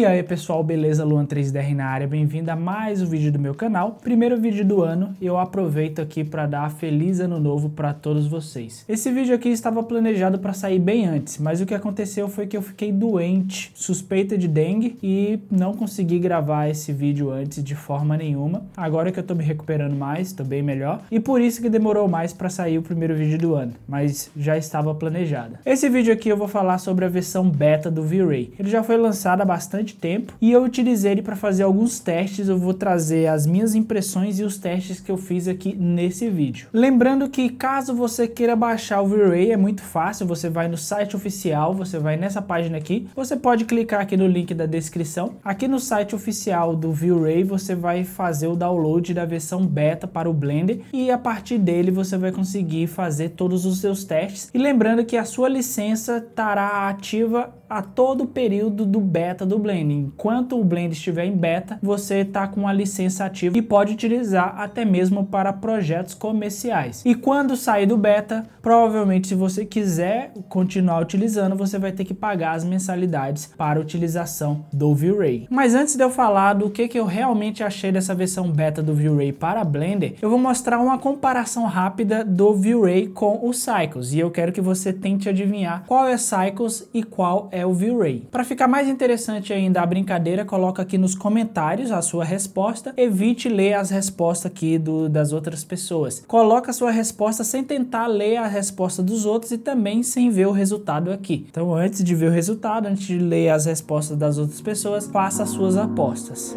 aí pessoal, beleza? Luan 3DR na área, bem-vindo a mais um vídeo do meu canal. Primeiro vídeo do ano, e eu aproveito aqui para dar feliz ano novo para todos vocês. Esse vídeo aqui estava planejado para sair bem antes, mas o que aconteceu foi que eu fiquei doente, suspeita de dengue, e não consegui gravar esse vídeo antes de forma nenhuma. Agora que eu tô me recuperando mais, tô bem melhor, e por isso que demorou mais para sair o primeiro vídeo do ano, mas já estava planejado. Esse vídeo aqui eu vou falar sobre a versão beta do V-Ray. Ele já foi lançado há bastante tempo e eu utilizei ele para fazer alguns testes. Eu vou trazer as minhas impressões e os testes que eu fiz aqui nesse vídeo. Lembrando que caso você queira baixar o V-Ray, é muito fácil, você vai no site oficial, você vai nessa página aqui, você pode clicar aqui no link da descrição. Aqui no site oficial do V-Ray você vai fazer o download da versão beta para o Blender e a partir dele você vai conseguir fazer todos os seus testes. E lembrando que a sua licença estará ativa a todo o período do beta do Blender. Enquanto o Blender estiver em beta, você está com a licença ativa e pode utilizar até mesmo para projetos comerciais. E quando sair do beta, provavelmente se você quiser continuar utilizando, você vai ter que pagar as mensalidades para a utilização do V-Ray. Mas antes de eu falar do que eu realmente achei dessa versão beta do V-Ray para Blender, eu vou mostrar uma comparação rápida do V-Ray com o Cycles, e eu quero que você tente adivinhar qual é Cycles e qual é o V-Ray. Para ficar mais interessante ainda a brincadeira, coloca aqui nos comentários a sua resposta. Evite ler as respostas aqui das outras pessoas. Coloca a sua resposta sem tentar ler a resposta dos outros e também sem ver o resultado aqui. Então antes de ver o resultado, antes de ler as respostas das outras pessoas, faça as suas apostas.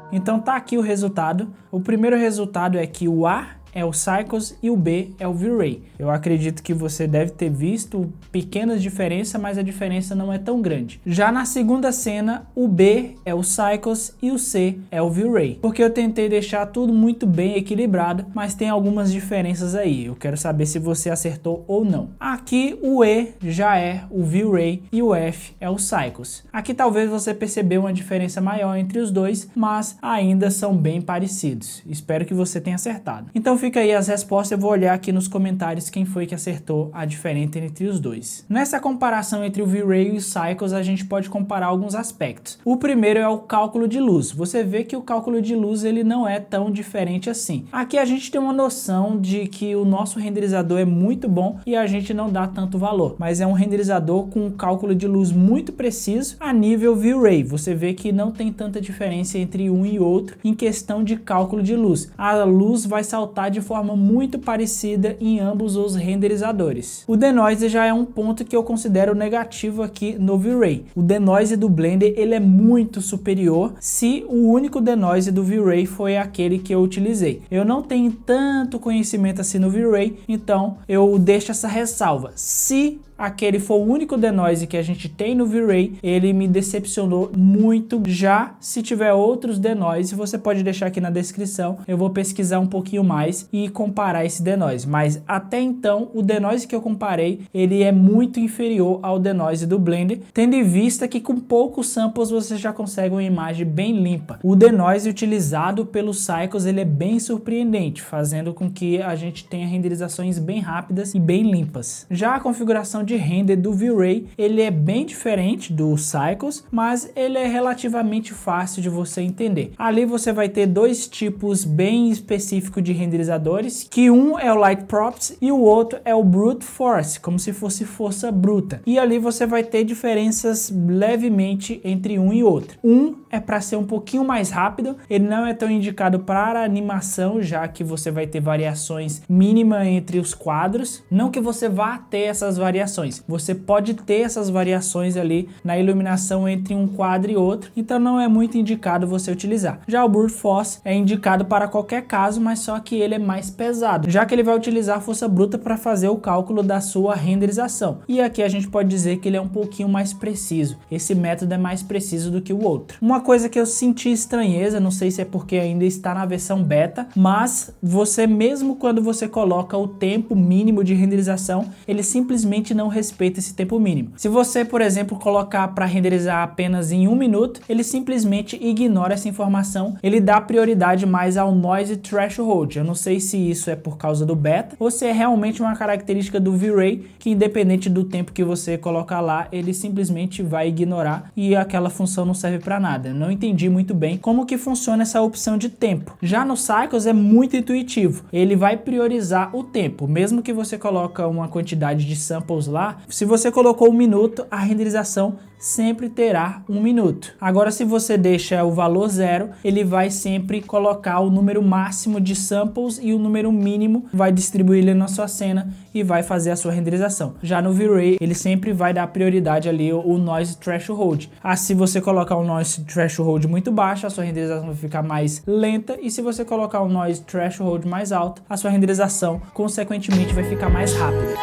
Então tá aqui o resultado. O primeiro resultado é que o A é o Cycles e o B é o V-Ray. Eu acredito que você deve ter visto pequenas diferenças, mas a diferença não é tão grande. Já na segunda cena, o B é o Cycles e o C é o V-Ray. Porque eu tentei deixar tudo muito bem equilibrado, mas tem algumas diferenças aí. Eu quero saber se você acertou ou não. Aqui o E já é o V-Ray e o F é o Cycles. Aqui talvez você percebeu uma diferença maior entre os dois, mas ainda são bem parecidos. Espero que você tenha acertado. Então fica aí as respostas, eu vou olhar aqui nos comentários quem foi que acertou a diferença entre os dois. Nessa comparação entre o V-Ray e o Cycles, a gente pode comparar alguns aspectos. O primeiro é o cálculo de luz. Você vê que o cálculo de luz ele não é tão diferente assim. Aqui a gente tem uma noção de que o nosso renderizador é muito bom e a gente não dá tanto valor, mas é um renderizador com um cálculo de luz muito preciso a nível V-Ray. Você vê que não tem tanta diferença entre um e outro em questão de cálculo de luz. A luz vai saltar de forma muito parecida em ambos os renderizadores. O denoise já é um ponto que eu considero negativo aqui no V-Ray. O denoise do Blender ele é muito superior se o único denoise do V-Ray foi aquele que eu utilizei. Eu não tenho tanto conhecimento assim no V-Ray, então eu deixo essa ressalva. Se aquele for o único denoise que a gente tem no V-Ray, ele me decepcionou muito. Já se tiver outros denoise, você pode deixar aqui na descrição, eu vou pesquisar um pouquinho mais e comparar esse denoise, mas até então o denoise que eu comparei, ele é muito inferior ao denoise do Blender, tendo em vista que com poucos samples você já consegue uma imagem bem limpa. O denoise utilizado pelo Cycles, ele é bem surpreendente, fazendo com que a gente tenha renderizações bem rápidas e bem limpas. Já a configuração de render do V-Ray, ele é bem diferente do Cycles, mas ele é relativamente fácil de você entender. Ali você vai ter dois tipos bem específicos de renderizadores, que um é o Light Props e o outro é o Brute Force, como se fosse força bruta. E ali você vai ter diferenças levemente entre um e outro. Um é para ser um pouquinho mais rápido, ele não é tão indicado para animação, já que você vai ter variações mínimas entre os quadros. Não que você vá ter essas variações, variações. Você pode ter essas variações ali na iluminação entre um quadro e outro, então não é muito indicado você utilizar. Já o Brute Force é indicado para qualquer caso, mas só que ele é mais pesado, já que ele vai utilizar a força bruta para fazer o cálculo da sua renderização. E aqui a gente pode dizer que ele é um pouquinho mais preciso. Esse método é mais preciso do que o outro. Uma coisa que eu senti estranheza, não sei se é porque ainda está na versão beta, mas você mesmo quando você coloca o tempo mínimo de renderização, ele simplesmente não respeita esse tempo mínimo. Se você, por exemplo, colocar para renderizar apenas em 1 minuto, ele simplesmente ignora essa informação, ele dá prioridade mais ao Noise Threshold. Eu não sei se isso é por causa do beta ou se é realmente uma característica do V-Ray, que independente do tempo que você colocar lá, ele simplesmente vai ignorar e aquela função não serve para nada. Eu não entendi muito bem como que funciona essa opção de tempo. Já no Cycles é muito intuitivo, ele vai priorizar o tempo, mesmo que você coloca uma quantidade de samples lá, se você colocou 1 minuto, a renderização sempre terá 1 minuto. Agora se você deixa o valor 0, ele vai sempre colocar o número máximo de samples e o número mínimo vai distribuir ele na sua cena e vai fazer a sua renderização. Já no V-Ray, ele sempre vai dar prioridade ali o Noise Threshold. Se você colocar um Noise Threshold muito baixo, a sua renderização vai ficar mais lenta, e se você colocar um Noise Threshold mais alto, a sua renderização consequentemente vai ficar mais rápida.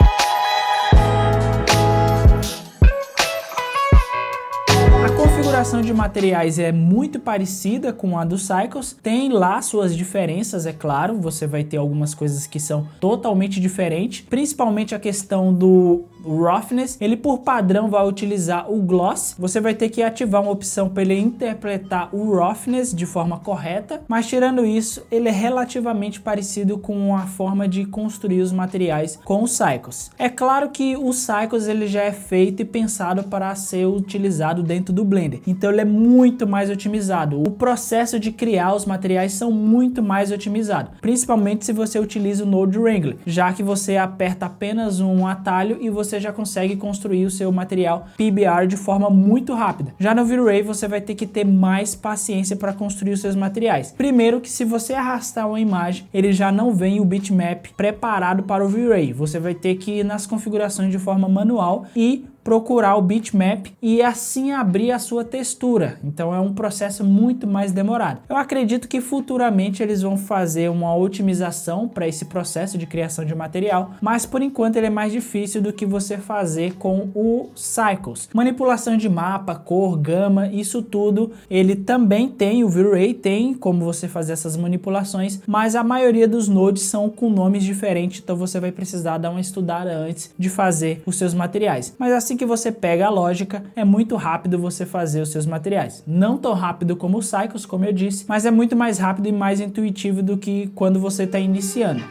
A configuração de materiais é muito parecida com a do Cycles, tem lá suas diferenças, é claro, você vai ter algumas coisas que são totalmente diferentes, principalmente a questão do Roughness. Ele por padrão vai utilizar o Gloss, você vai ter que ativar uma opção para ele interpretar o Roughness de forma correta, mas tirando isso, ele é relativamente parecido com a forma de construir os materiais com o Cycles. É claro que o Cycles ele já é feito e pensado para ser utilizado dentro do Blender, então ele é muito mais otimizado. O processo de criar os materiais são muito mais otimizado, principalmente se você utiliza o Node Wrangler, já que você aperta apenas um atalho e você já consegue construir o seu material PBR de forma muito rápida. Já no V-Ray você vai ter que ter mais paciência para construir os seus materiais. Primeiro que se você arrastar uma imagem, ele já não vem o bitmap preparado para o V-Ray. Você vai ter que ir nas configurações de forma manual e procurar o bitmap e assim abrir a sua textura. Então é um processo muito mais demorado. Eu acredito que futuramente eles vão fazer uma otimização para esse processo de criação de material, mas por enquanto ele é mais difícil do que você fazer com o Cycles. Manipulação de mapa, cor, gama, isso tudo ele também tem, o V-Ray tem como você fazer essas manipulações, mas a maioria dos nodes são com nomes diferentes, então você vai precisar dar uma estudada antes de fazer os seus materiais. Mas assim que você pega a lógica, é muito rápido você fazer os seus materiais. Não tão rápido como o Cycles, como eu disse, mas é muito mais rápido e mais intuitivo do que quando você está iniciando.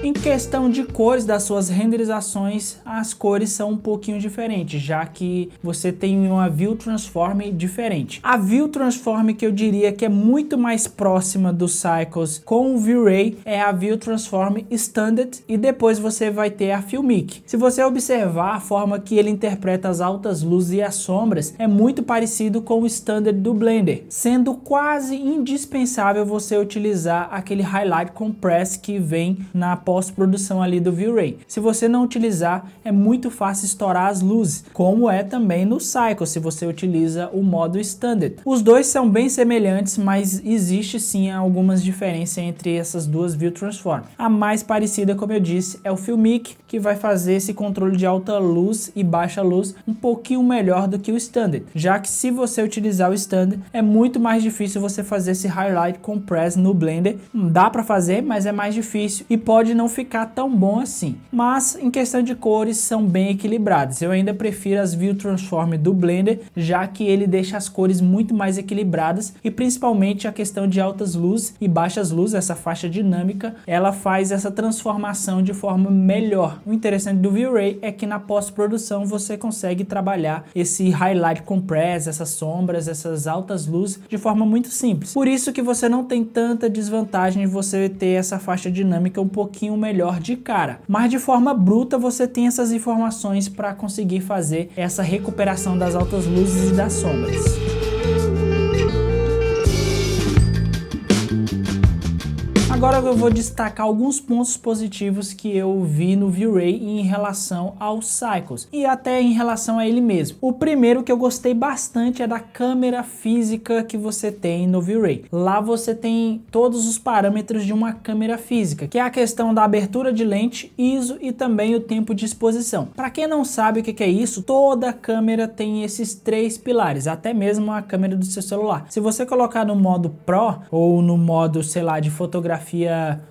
Em questão de cores das suas renderizações, as cores são um pouquinho diferentes, já que você tem uma View Transform diferente. A View Transform que eu diria que é muito mais próxima do Cycles com o V-Ray é a View Transform Standard, e depois você vai ter a Filmic. Se você observar a forma que ele interpreta as altas luzes e as sombras, é muito parecido com o Standard do Blender, sendo quase indispensável você utilizar aquele Highlight Compress que vem na pós-produção ali do V-Ray. Se você não utilizar, é muito fácil estourar as luzes, como é também no Cycle, se você utiliza o modo Standard. Os dois são bem semelhantes, mas existe sim algumas diferenças entre essas duas View Transform. A mais parecida, como eu disse, é o Filmic, que vai fazer esse controle de alta luz e baixa luz um pouquinho melhor do que o Standard, já que se você utilizar o Standard, é muito mais difícil você fazer esse Highlight Compress no Blender. Dá para fazer, mas é mais difícil e pode não ficar tão bom assim. Mas em questão de cores são bem equilibradas. Eu ainda prefiro as View Transform do Blender, já que ele deixa as cores muito mais equilibradas, e principalmente a questão de altas luzes e baixas luzes, essa faixa dinâmica, ela faz essa transformação de forma melhor. O interessante do V-Ray é que na pós-produção você consegue trabalhar esse Highlight Compress, essas sombras, essas altas luzes de forma muito simples. Por isso que você não tem tanta desvantagem de você ter essa faixa dinâmica um pouquinho melhor de cara, mas de forma bruta você tem essas informações para conseguir fazer essa recuperação das altas luzes e das sombras. Agora eu vou destacar alguns pontos positivos que eu vi no V-Ray em relação ao Cycles e até em relação a ele mesmo. O primeiro que eu gostei bastante é da câmera física que você tem no V-Ray. Lá você tem todos os parâmetros de uma câmera física, que é a questão da abertura de lente, ISO e também o tempo de exposição. Para quem não sabe o que é isso, toda câmera tem esses três pilares, até mesmo a câmera do seu celular. Se você colocar no modo Pro ou no modo, sei lá, de fotografia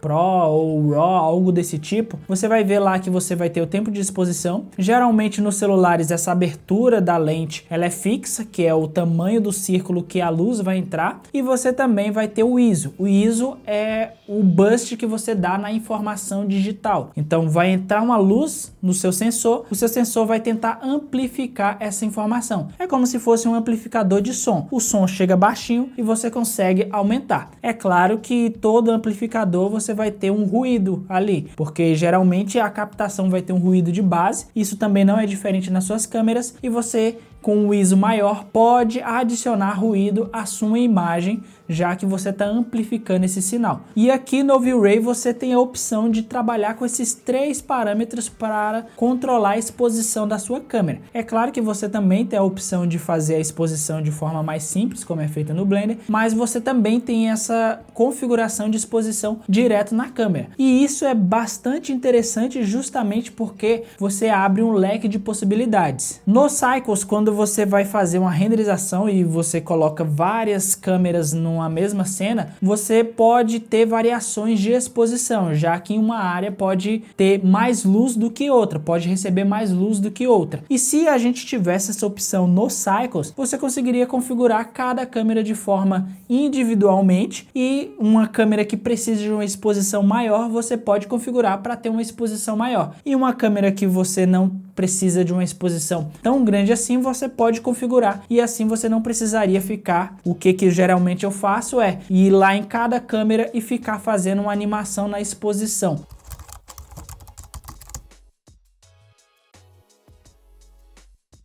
Pro ou RAW, algo desse tipo, você vai ver lá que você vai ter o tempo de exposição. Geralmente nos celulares essa abertura da lente ela é fixa, que é o tamanho do círculo que a luz vai entrar, e você também vai ter o ISO. O ISO é o burst que você dá na informação digital. Então vai entrar uma luz no seu sensor, o seu sensor vai tentar amplificar essa informação. É como se fosse um amplificador de som. O som chega baixinho e você consegue aumentar. É claro que todo amplificador você vai ter um ruído ali, porque geralmente a captação vai ter um ruído de base. Isso também não é diferente nas suas câmeras, e você com o ISO maior pode adicionar ruído à sua imagem, já que você está amplificando esse sinal. E aqui no V-Ray você tem a opção de trabalhar com esses três parâmetros para controlar a exposição da sua câmera. É claro que você também tem a opção de fazer a exposição de forma mais simples, como é feita no Blender, mas você também tem essa configuração de exposição direto na câmera. E isso é bastante interessante justamente porque você abre um leque de possibilidades. No Cycles, quando você vai fazer uma renderização e você coloca várias câmeras numa mesma cena, você pode ter variações de exposição, já que uma área pode ter mais luz do que outra, pode receber mais luz do que outra. E se a gente tivesse essa opção no Cycles, você conseguiria configurar cada câmera de forma individualmente, e uma câmera que precisa de uma exposição maior, você pode configurar para ter uma exposição maior. E uma câmera que você não precisa de uma exposição tão grande assim, você pode configurar, e assim você não precisaria ficar, o que geralmente eu faço é ir lá em cada câmera e ficar fazendo uma animação na exposição.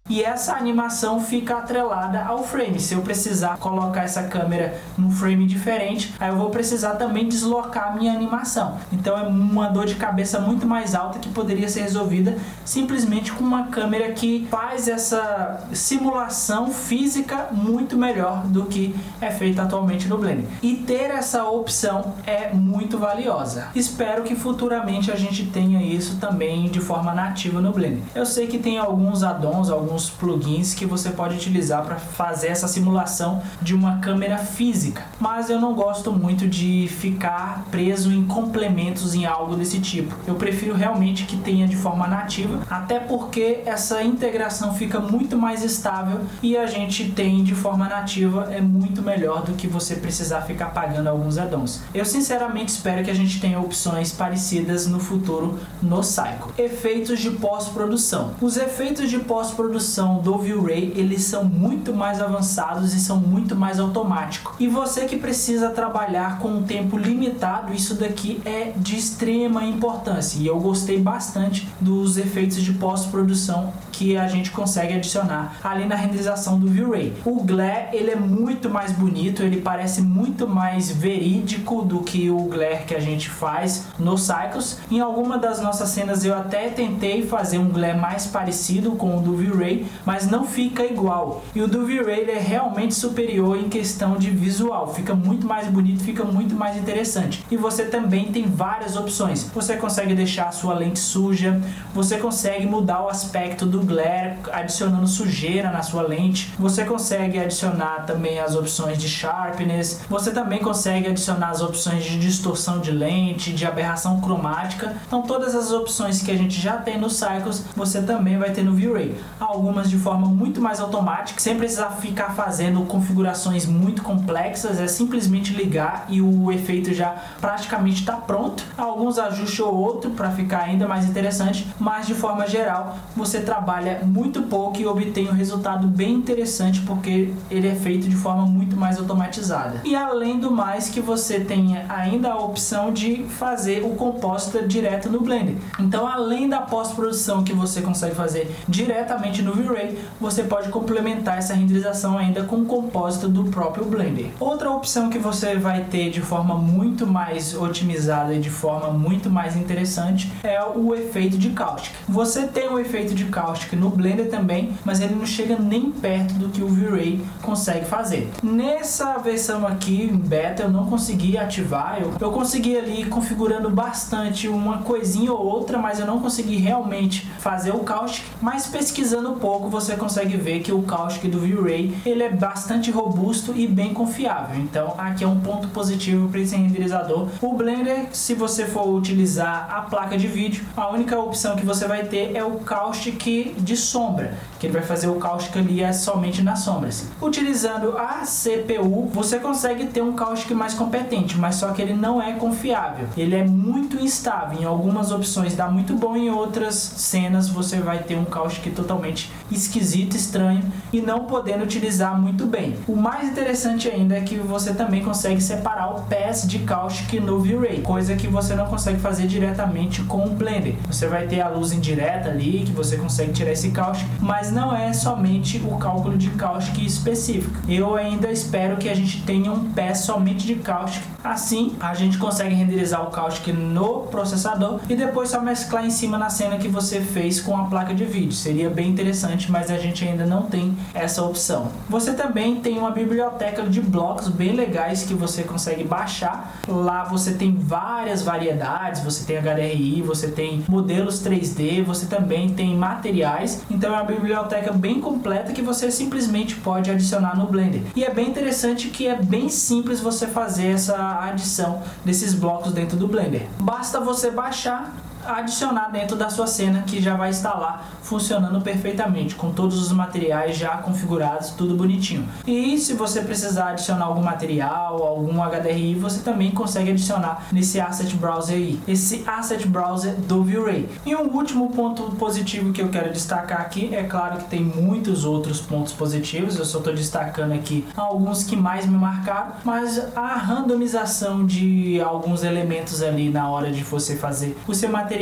E essa animação fica atrelada ao frame. Se eu precisar colocar essa câmera num frame diferente, aí eu vou precisar também deslocar a minha animação. Então é uma dor de cabeça muito mais alta que poderia ser resolvida simplesmente com uma câmera que faz essa simulação física muito melhor do que é feita atualmente no Blender. E ter essa opção é muito valiosa. Espero que futuramente a gente tenha isso também de forma nativa no Blender. Eu sei que tem alguns add-ons, alguns plugins que você pode utilizar para fazer essa simulação de uma câmera física, mas eu não gosto muito de ficar preso em complementos em algo desse tipo. Eu prefiro realmente que tenha de forma nativa, até porque essa integração fica muito mais estável e a gente tem de forma nativa, é muito melhor do que você precisar ficar pagando alguns add-ons. Eu sinceramente espero que a gente tenha opções parecidas no futuro no Cycle. Efeitos de pós-produção. Os efeitos de pós-produção do V-Ray, eles são muito mais avançados e são muito mais automáticos. E você que precisa trabalhar com um tempo limitado, isso daqui é de extrema importância. E eu gostei bastante dos efeitos de pós-produção que a gente consegue adicionar ali na renderização do V-Ray. O glare, ele é muito mais bonito, ele parece muito mais verídico do que o glare que a gente faz no Cycles. Em alguma das nossas cenas eu até tentei fazer um glare mais parecido com o do V-Ray, mas não fica igual. E o do V-Ray ele é realmente superior em questão de visual, fica muito mais bonito, fica muito mais interessante. E você também tem várias opções. Você consegue deixar a sua lente suja, você consegue mudar o aspecto do glare adicionando sujeira na sua lente, você consegue adicionar também as opções de sharpness, você também consegue adicionar as opções de distorção de lente, de aberração cromática. Então todas as opções que a gente já tem no Cycles, você também vai ter no V-Ray. Algumas de forma muito mais automática, sem precisar ficar fazendo configurações muito complexas, é simplesmente ligar e o efeito já praticamente está pronto. Alguns ajustes ou outro para ficar ainda mais interessante, mas de forma geral você trabalha muito pouco e obtém um resultado bem interessante porque ele é feito de forma muito mais automatizada. E além do mais que você tenha ainda a opção de fazer o compositor direto no Blender. Então além da pós-produção que você consegue fazer diretamente no V-Ray, você pode complementar essa renderização ainda com o compósito do próprio Blender. Outra opção que você vai ter de forma muito mais otimizada e de forma muito mais interessante é o efeito de Caustic. Você tem o efeito de Caustic no Blender também, mas ele não chega nem perto do que o V-Ray consegue fazer. Nessa versão aqui, em beta, eu não consegui ativar, eu consegui ali configurando bastante uma coisinha ou outra, mas eu não consegui realmente fazer o Caustic, mas pesquisando um pouco você consegue ver que o Caustic do V-Ray ele é bastante robusto e bem confiável. Então aqui é um ponto positivo para esse renderizador. O Blender, se você for utilizar a placa de vídeo, a única opção que você vai ter é o Caustic de sombra, que ele vai fazer o Caustic ali somente nas sombras. Utilizando a CPU, você consegue ter um Caustic mais competente, mas só que ele não é confiável. Ele é muito instável. Em algumas opções dá muito bom, em outras cenas você vai ter um Caustic totalmente esquisito, estranho e não podendo utilizar muito bem. O mais interessante ainda é que você também consegue separar o pass de Caustic no V-Ray, coisa que você não consegue fazer diretamente com o Blender. Você vai ter a luz indireta ali, que você consegue tirar esse Caustic, mas não é somente o cálculo de Caustic específico. Eu ainda espero que a gente tenha um pass somente de Caustic, assim a gente consegue renderizar o Caustic no processador e depois só mesclar em cima na cena que você fez com a placa de vídeo. Seria bem interessante, mas a gente ainda não tem essa opção. Você também tem uma biblioteca de blocos bem legais que você consegue baixar. Lá você tem várias variedades, você tem HDRI, você tem modelos 3D, você também tem materiais. Então é uma biblioteca bem completa que você simplesmente pode adicionar no Blender. E é bem interessante que é bem simples você fazer essa adição desses blocos dentro do Blender. Basta você baixar, adicionar dentro da sua cena, que já vai estar lá funcionando perfeitamente, com todos os materiais já configurados, tudo bonitinho. E se você precisar adicionar algum material, algum HDRI, você também consegue adicionar nesse Asset Browser aí, esse Asset Browser do V-Ray. E um último ponto positivo que eu quero destacar aqui, é claro que tem muitos outros pontos positivos, eu só estou destacando aqui alguns que mais me marcaram, mas a randomização de alguns elementos ali na hora de você fazer o seu material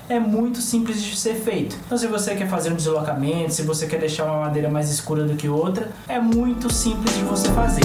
é muito simples de ser feito. Então se você quer fazer um deslocamento, se você quer deixar uma madeira mais escura do que outra, é muito simples de você fazer.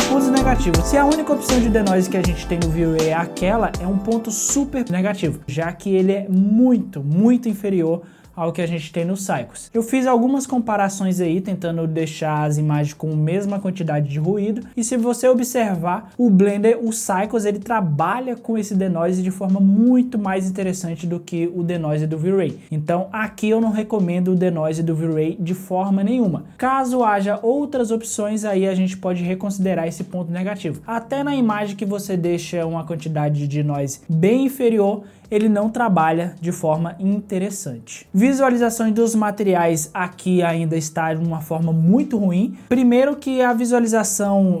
Pontos negativos. Se a única opção de denoise que a gente tem no V-Ray é aquela, é um ponto super negativo, já que ele é muito inferior ao que a gente tem no Cycles. Eu fiz algumas comparações aí, tentando deixar as imagens com a mesma quantidade de ruído, e se você observar, o Blender, o Cycles, ele trabalha com esse denoise de forma muito mais interessante do que o denoise do V-Ray. Então aqui eu não recomendo o denoise do V-Ray de forma nenhuma. Caso haja outras opções, aí a gente pode reconsiderar esse ponto negativo. Até na imagem que você deixa uma quantidade de noise bem inferior, ele não trabalha de forma interessante. Visualizações dos materiais aqui ainda está de uma forma muito ruim. Primeiro que a visualização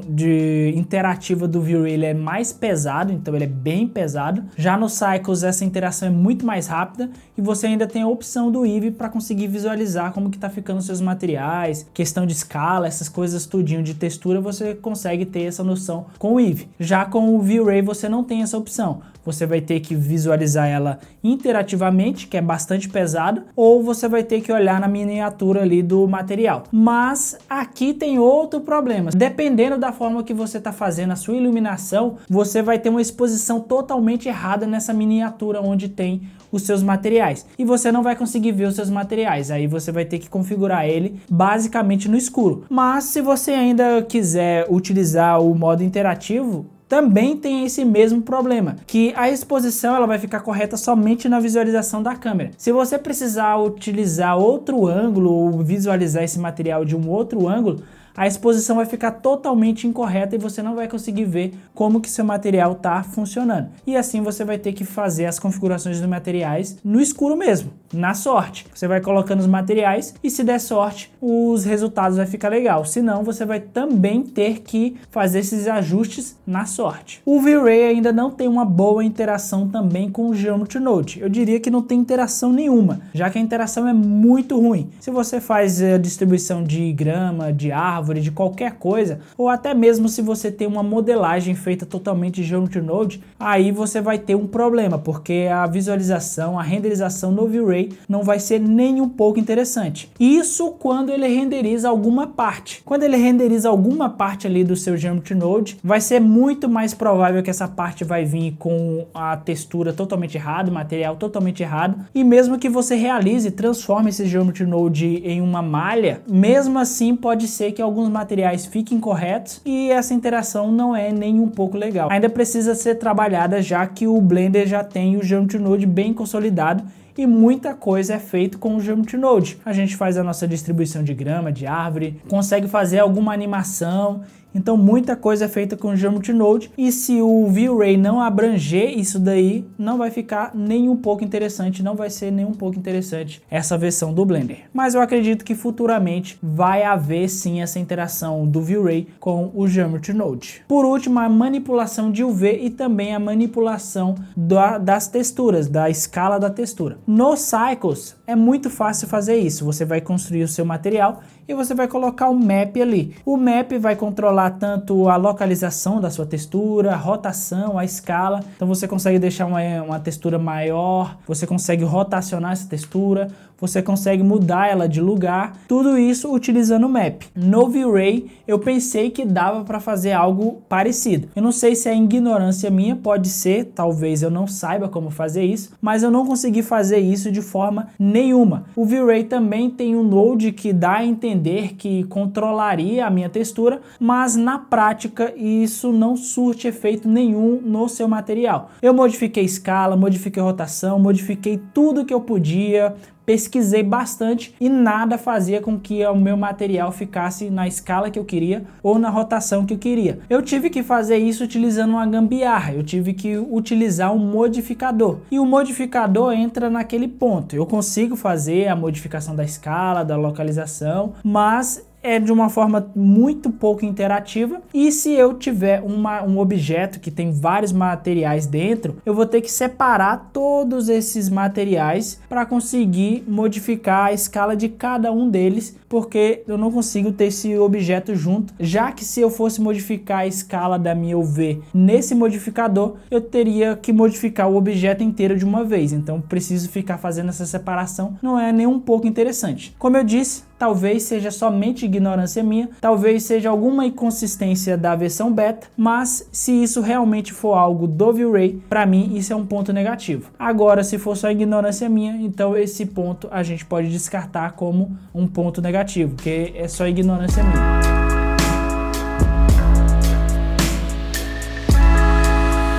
interativa do V-Ray é mais pesado, então ele é bem pesado. Já no Cycles essa interação é muito mais rápida e você ainda tem a opção do Eevee para conseguir visualizar como que tá ficando os seus materiais, questão de escala, essas coisas tudinho de textura, você consegue ter essa noção com o Eevee. Já com o V-Ray você não tem essa opção. Você vai ter que visualizar ela interativamente, que é bastante pesado, ou você vai ter que olhar na miniatura ali do material. Mas aqui tem outro problema. Dependendo da forma que você está fazendo a sua iluminação, você vai ter uma exposição totalmente errada nessa miniatura onde tem os seus materiais. E você não vai conseguir ver os seus materiais. Aí você vai ter que configurar ele basicamente no escuro. Mas se você ainda quiser utilizar o modo interativo, também tem esse mesmo problema, que a exposição ela vai ficar correta somente na visualização da câmera. Se você precisar utilizar outro ângulo ou visualizar esse material de um outro ângulo, a exposição vai ficar totalmente incorreta e você não vai conseguir ver como que seu material está funcionando. E assim você vai ter que fazer as configurações dos materiais no escuro mesmo, na sorte. Você vai colocando os materiais e se der sorte, os resultados vai ficar legal. Se não, você vai também ter que fazer esses ajustes na sorte. O V-Ray ainda não tem uma boa interação também com o Geometry Node. Eu diria que não tem interação nenhuma, já que a interação é muito ruim. Se você faz a distribuição de grama, de árvore, árvore, de qualquer coisa, ou até mesmo se você tem uma modelagem feita totalmente em Geometry Node, aí você vai ter um problema, porque a visualização, a renderização no V-Ray não vai ser nem um pouco interessante. Isso quando ele renderiza alguma parte. Quando ele renderiza alguma parte ali do seu Geometry Node, vai ser muito mais provável que essa parte vai vir com a textura totalmente errada, o material totalmente errado, e mesmo que você realize, transforme esse Geometry Node em uma malha, mesmo assim pode ser que alguns materiais fiquem corretos e essa interação não é nem um pouco legal. Ainda precisa ser trabalhada, já que o Blender já tem o Geometry Node bem consolidado e muita coisa é feita com o Geometry Node. A gente faz a nossa distribuição de grama, de árvore, consegue fazer alguma animação. Então muita coisa é feita com o Geometry Node, e se o V-Ray não abranger isso daí, não vai ficar nem um pouco interessante, não vai ser nem um pouco interessante essa versão do Blender. Mas eu acredito que futuramente vai haver sim essa interação do V-Ray com o Geometry Node. Por último, a manipulação de UV e também a manipulação das texturas, da escala da textura. No Cycles é muito fácil fazer isso, você vai construir o seu material e você vai colocar o map ali. O map vai controlar tanto a localização da sua textura, a rotação, a escala. Então você consegue deixar uma textura maior, você consegue rotacionar essa textura, você consegue mudar ela de lugar, tudo isso utilizando o map. No V-Ray eu pensei que dava para fazer algo parecido. Eu não sei se é ignorância minha, pode ser, talvez eu não saiba como fazer isso, mas eu não consegui fazer isso de forma nenhuma. O V-Ray também tem um node que dá a entender que controlaria a minha textura, mas na prática isso não surte efeito nenhum no seu material. Eu modifiquei escala, modifiquei rotação, modifiquei tudo que eu podia, pesquisei bastante e nada fazia com que o meu material ficasse na escala que eu queria ou na rotação que eu queria. Eu tive que fazer isso utilizando uma gambiarra, eu tive que utilizar um modificador. E o modificador entra naquele ponto. Eu consigo fazer a modificação da escala, da localização, mas é de uma forma muito pouco interativa, e se eu tiver um objeto que tem vários materiais dentro, eu vou ter que separar todos esses materiais para conseguir modificar a escala de cada um deles, porque eu não consigo ter esse objeto junto, já que se eu fosse modificar a escala da minha UV nesse modificador, eu teria que modificar o objeto inteiro de uma vez, então preciso ficar fazendo essa separação, não é nem um pouco interessante. Como eu disse, talvez seja somente ignorância minha, talvez seja alguma inconsistência da versão beta, mas se isso realmente for algo do V-Ray, para mim isso é um ponto negativo. Agora, se for só ignorância minha, então esse ponto a gente pode descartar como um ponto negativo, porque é só ignorância minha.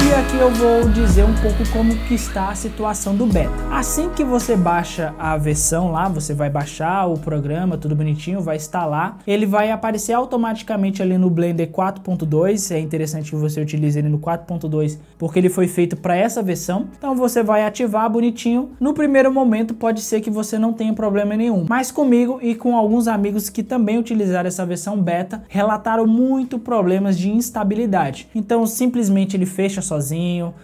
E aqui eu vou dizer um pouco como que está a situação do beta. Assim que você baixa a versão lá, você vai baixar o programa, tudo bonitinho, vai instalar, ele vai aparecer automaticamente ali no Blender 4.2, é interessante que você utilize ele no 4.2, porque ele foi feito para essa versão, então você vai ativar bonitinho. No primeiro momento pode ser que você não tenha problema nenhum, mas comigo e com alguns amigos que também utilizaram essa versão beta, relataram muito problemas de instabilidade, então simplesmente ele fecha sozinho,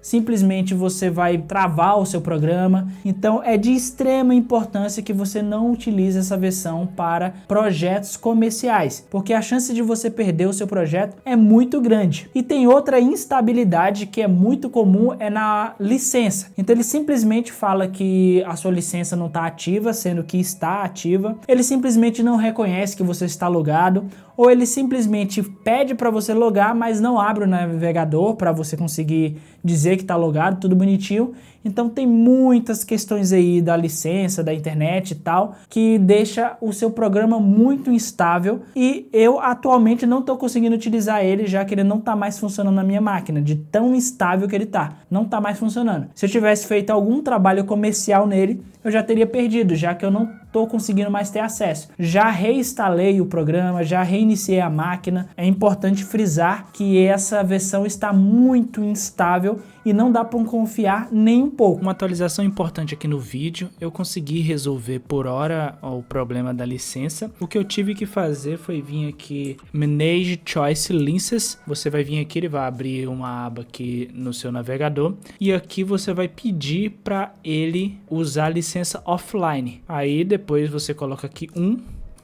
simplesmente você vai travar o seu programa. Então é de extrema importância que você não utilize essa versão para projetos comerciais, porque a chance de você perder o seu projeto é muito grande. E tem outra instabilidade que é muito comum, é na licença. Então ele simplesmente fala que a sua licença não está ativa, sendo que está ativa. Ele simplesmente não reconhece que você está logado, ou ele simplesmente pede para você logar, mas não abre o navegador para você conseguir dizer que está logado, tudo bonitinho. Então tem muitas questões aí da licença, da internet e tal, que deixa o seu programa muito instável, e eu atualmente não estou conseguindo utilizar ele, já que ele não está mais funcionando na minha máquina, de tão instável que ele está, não está mais funcionando. Se eu tivesse feito algum trabalho comercial nele, eu já teria perdido, já que eu não estou conseguindo mais ter acesso. Já reinstalei o programa, já reiniciei a máquina. É importante frisar que essa versão está muito instável e não dá para confiar nem um pouco. Uma atualização importante aqui no vídeo, eu consegui resolver por hora o problema da licença. O que eu tive que fazer foi vir aqui, Manage Choice Licenses. Você vai vir aqui, ele vai abrir uma aba aqui no seu navegador, e aqui você vai pedir para ele usar a licença offline. Aí depois você coloca aqui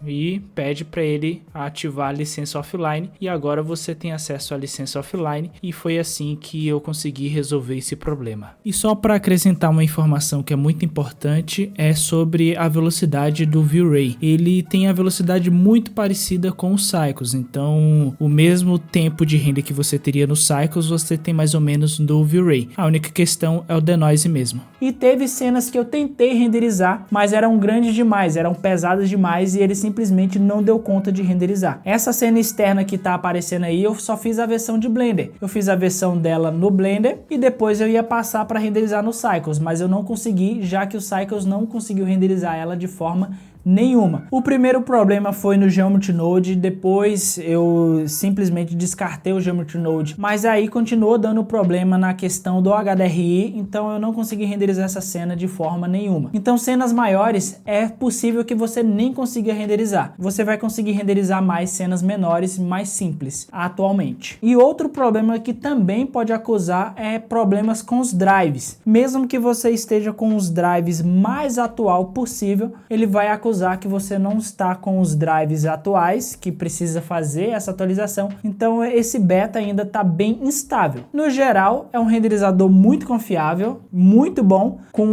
e pede para ele ativar a licença offline, e agora você tem acesso à licença offline, e foi assim que eu consegui resolver esse problema. E só para acrescentar uma informação que é muito importante, é sobre a velocidade do V-Ray. Ele tem a velocidade muito parecida com o Cycles, então o mesmo tempo de render que você teria no Cycles, você tem mais ou menos no V-Ray. A única questão é o denoise mesmo. E teve cenas que eu tentei renderizar, mas eram grandes demais, eram pesadas demais, e ele simplesmente não deu conta de renderizar. Essa cena externa que tá aparecendo aí, eu só fiz a versão de Blender. Eu fiz a versão dela no Blender e depois eu ia passar para renderizar no Cycles, mas eu não consegui, já que o Cycles não conseguiu renderizar ela de forma nenhuma. O primeiro problema foi no Geometry Node, depois eu simplesmente descartei o Geometry Node, mas aí continuou dando problema na questão do HDRI, então eu não consegui renderizar essa cena de forma nenhuma. Então cenas maiores é possível que você nem consiga renderizar, você vai conseguir renderizar mais cenas menores, mais simples, atualmente. E outro problema que também pode acusar é problemas com os drives. Mesmo que você esteja com os drives mais atual possível, ele vai acusar que você não está com os drives atuais, que precisa fazer essa atualização, então esse beta ainda está bem instável. No geral, é um renderizador muito confiável, muito bom, com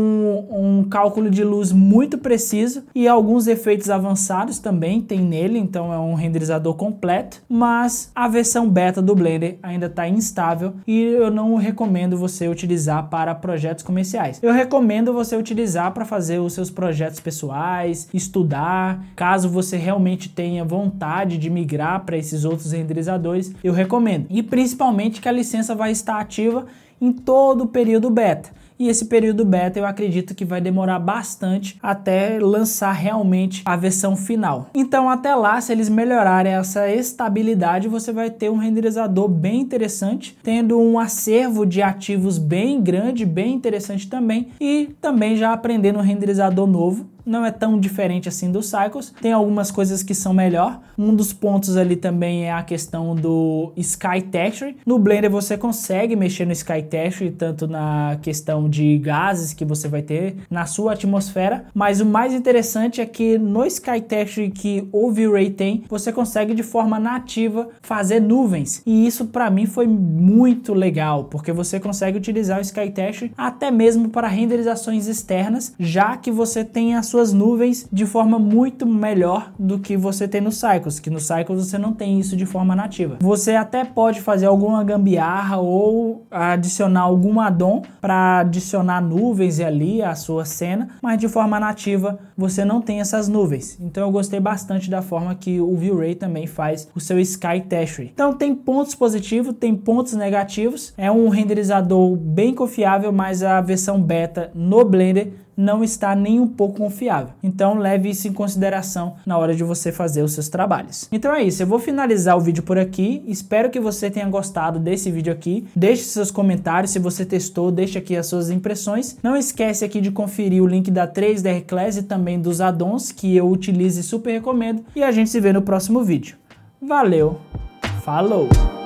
um cálculo de luz muito preciso e alguns efeitos avançados também tem nele, então é um renderizador completo, mas a versão beta do Blender ainda está instável e eu não recomendo você utilizar para projetos comerciais. Eu recomendo você utilizar para fazer os seus projetos pessoais, estudar, caso você realmente tenha vontade de migrar para esses outros renderizadores, eu recomendo. E principalmente que a licença vai estar ativa em todo o período beta. E esse período beta eu acredito que vai demorar bastante até lançar realmente a versão final. Então até lá, se eles melhorarem essa estabilidade, você vai ter um renderizador bem interessante, tendo um acervo de ativos bem grande, bem interessante também, e também já aprendendo um renderizador novo. Não é tão diferente assim do Cycles, tem algumas coisas que são melhor. Um dos pontos ali também é a questão do Sky Texture. No Blender você consegue mexer no Sky Texture, tanto na questão de gases que você vai ter na sua atmosfera, mas o mais interessante é que no Sky Texture que o V-Ray tem, você consegue de forma nativa fazer nuvens, e isso para mim foi muito legal, porque você consegue utilizar o Sky Texture até mesmo para renderizações externas, já que você tem as suas nuvens de forma muito melhor do que você tem no Cycles, que no Cycles você não tem isso de forma nativa. Você até pode fazer alguma gambiarra ou adicionar algum addon para adicionar nuvens ali à sua cena, mas de forma nativa você não tem essas nuvens. Então eu gostei bastante da forma que o V-Ray também faz o seu Sky Texture. Então tem pontos positivos, tem pontos negativos. É um renderizador bem confiável, mas a versão beta no Blender não está nem um pouco confiável. Então leve isso em consideração na hora de você fazer os seus trabalhos. Então é isso, eu vou finalizar o vídeo por aqui. Espero que você tenha gostado desse vídeo aqui. Deixe seus comentários, se você testou, deixe aqui as suas impressões. Não esquece aqui de conferir o link da 3DR Class e também dos addons que eu utilizo e super recomendo. E a gente se vê no próximo vídeo. Valeu, falou!